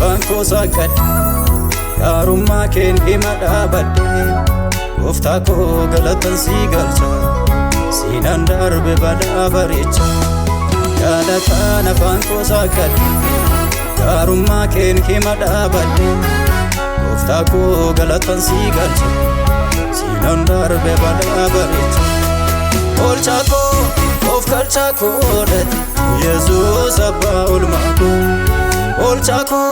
fanko sakat Karumma ken hima dabadde Goftaa koo galatan si galcha Sinan darbe bada barecha Yaadatan afaan koo sakat Karumma ken hima dabadde Goftaa koo galatan si galcha Sinan darbe bada barecha Olcha koo of galcha koo dati Yesus abbaa olmaa koo Olcha koo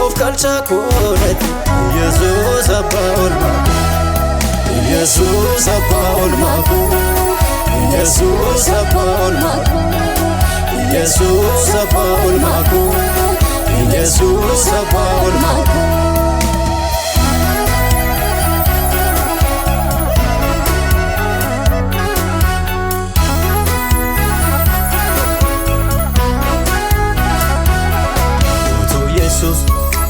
of galcha koo dati Yesus abbaa olmaa koo Yesus abbaa olmaa koo Yesus abbaa olmaa koo Yesus abbaa olmaa koo Yesus abbaa olmaa koo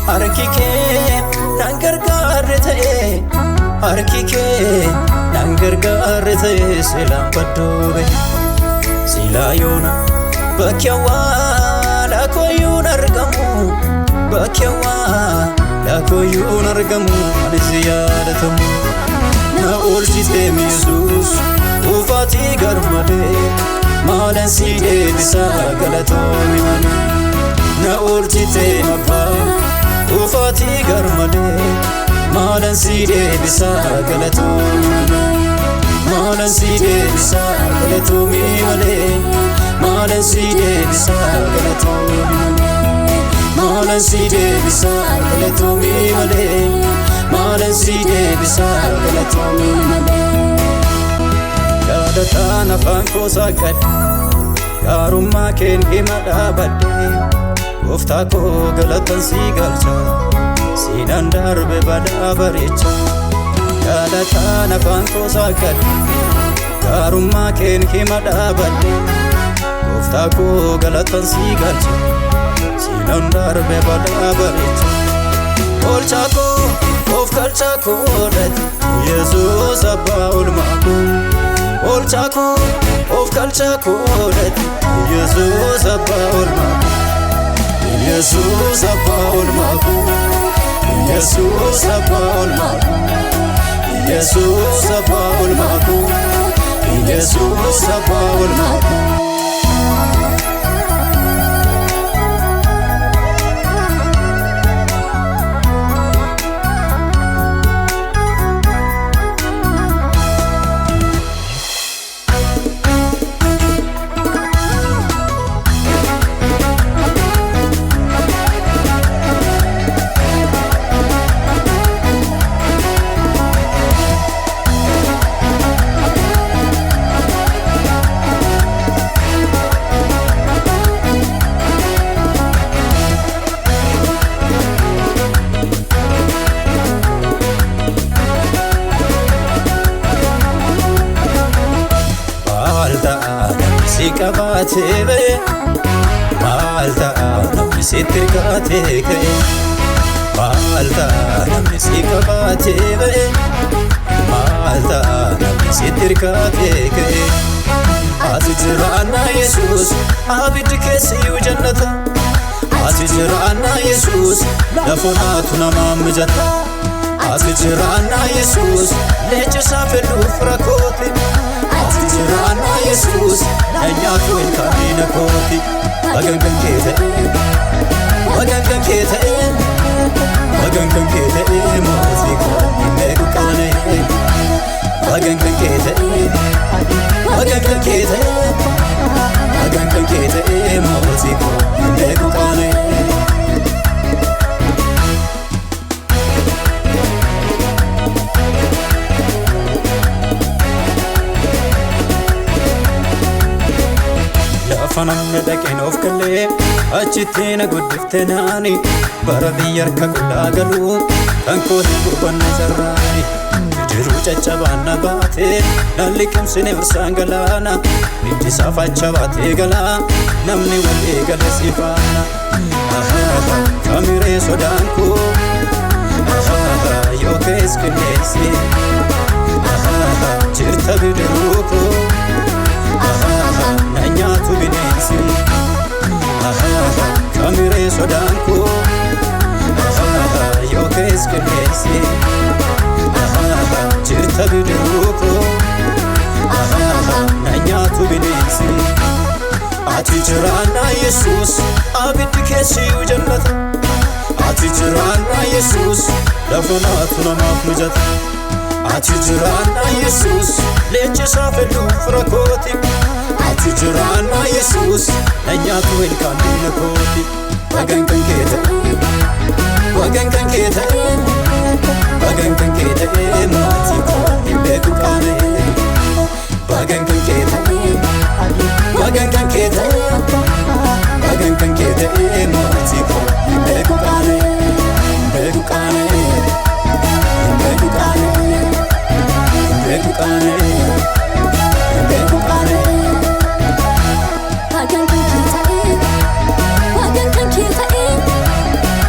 Harki kee nan gargaare ta'e Harki kee nan gargaare ta'e Silaan baddoobe Silaa yoona bakki awwaalaa kooyyuun argamu Bakki awwaalaa kooyyuun argamu Anis yaadatamu Na oolchitee Yesuus Ufaatii garmalee Maalan si deebisaa galatoomi malee Na oolchitee abbaa Ufaatii garmalee Maalan si deebisaa galatoomi malee Maalan si deebisaa galatoomi malee Maalan si deebisaa galatoomi malee Maalan si deebisaa galatoomi malee Maalan si deebisaa galatoomi malee Yaadataan afaan koo saaqadhe Gaarummaa keen hima dhaabadhe Goftaa koo galatan si galcha Sinan darbe bada barecha Yaadataan afaan koo saaqadhe Gaarummaa keen hima dhaabadhe Goftaa koo galatan si galcha Sinan darbe bada barecha Olcha koo of galcha koo dati Yesus abbaa olmaa koo Olcha koo of galcha koo dati Yesus abbaa olmaa koo Yesus abbaa olmaa koo Yesus abbaa olmaa koo Yesus abbaa olmaa koo Yesus abbaa olmaa koo Qabatee ba'e maal ta'a namni sitti hirkatee ka'e Maal ta'a namni si qabatee ba'e maal ta'a namni sitti hirkatee ka'e Ati jiraannaa Yesuus abiddi keessiyyuu jannata Ati jiraannaa Yesuus lafonaatu namaan mijata Ati jiraannaa Yesuus leenjisaa fedhuuf rakkooti Ati jiraannaa Yesuus nyaatu ilkaaniina kooti Magangan kee ta'e Magangan kee ta'e Magangan kee ta'e mootii koo hin beeku qaana'e Magangan kee ta'e Magangan kee ta'e Magangan kee ta'e mootii koo hin beeku qaana'e Fanamne dhaqeen of galee achitti na guddifte naani bara biyya harka qullaa galuu kan koo hin gurbanne sarraani jiruu caccabaan na baate nan liqimsine barsaan galaana biddisaa facha baatee galaa namni wal eegale si faana kamiree sodaan koo yoo kees qilleensi jirta bidiruu koo na nyaatu bineensi kamiree sodaan koo qilleensi jirta bidiruu koo na nyaatu bineensi ati jiraanna Yesuus abiddi keessiyyuu jannata ati jiraanna Yesuus lafa naatu namaaf mijata ati jiraanna Yesuus leenjisaa fedhuuf rakkooti ati jiraanna Yesuus na nyaatu ilkaan diina kooti wagan kan kee ta'e wagan kan kee ta'e wagan kan kee ta'e maatii koo hin beeku qaane wagan kan kee ta'e wagan kan kee ta'e wagan kan kee ta'e maatii koo hin beeku qaane hin beeku qaane hin beeku qaane hin beeku qaane